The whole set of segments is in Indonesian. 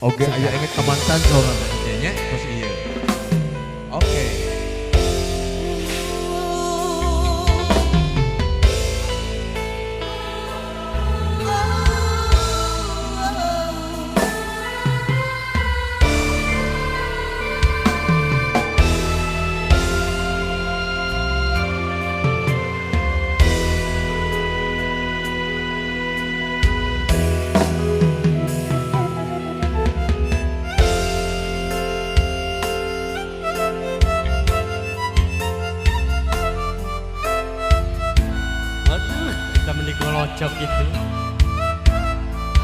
Oke, aya inget kemantan soalnya nya terus iya. Oke. Golocok itu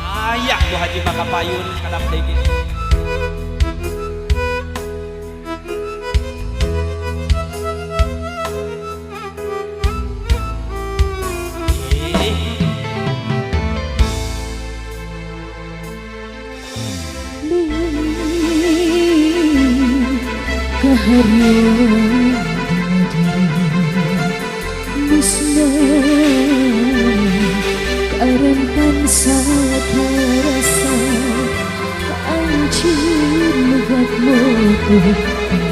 ayak Bu Haji Makapayun kadap degi Karempan sadarasa anjir megat moto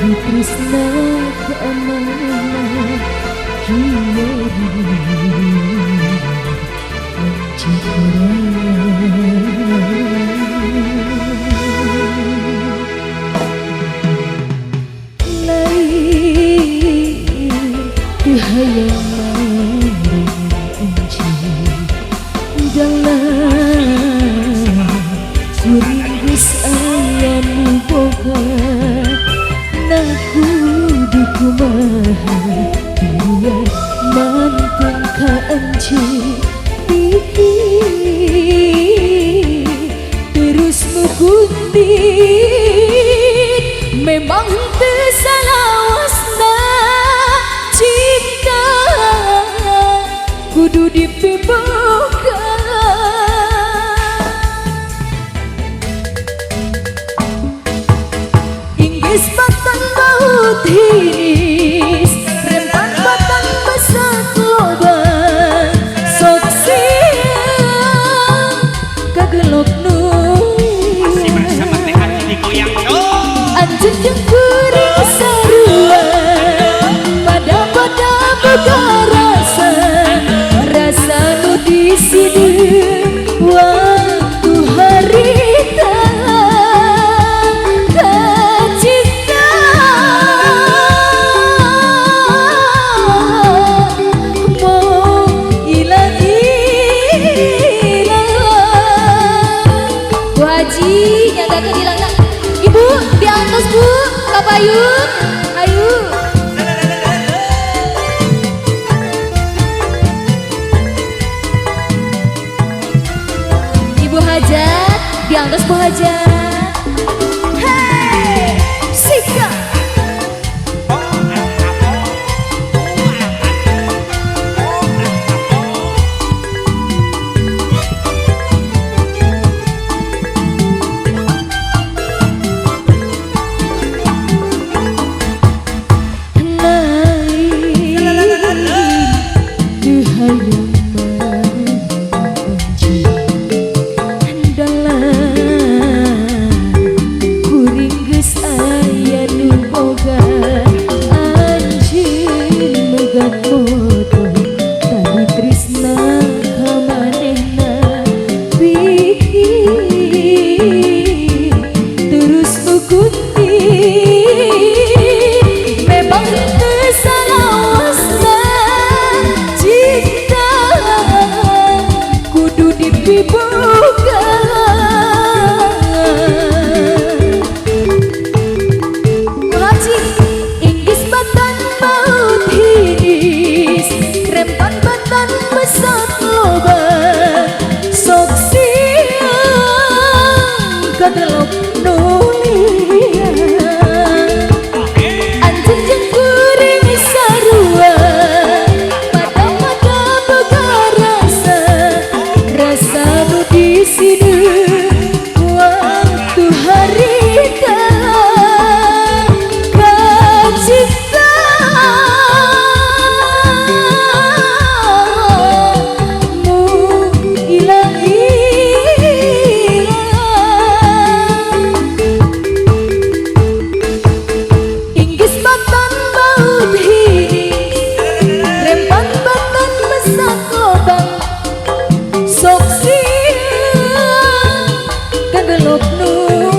di tresna keamanan kieri lain dihayang kuringis ayam boga naku dukumaha biar mantun ka anjir terus mukundit memang tersalawasna cinta kudu dipiboga Isbatan baut hinis rempan batan besar loban sok siang kagelok nulis sama teh hati digoyang anjir yang kuring sarua pada boga rasa nu di sini waktu harita Ibu diantos Bu Kapayun ayo Ibu Hajat diantos Bu Hajat hey Sika Nu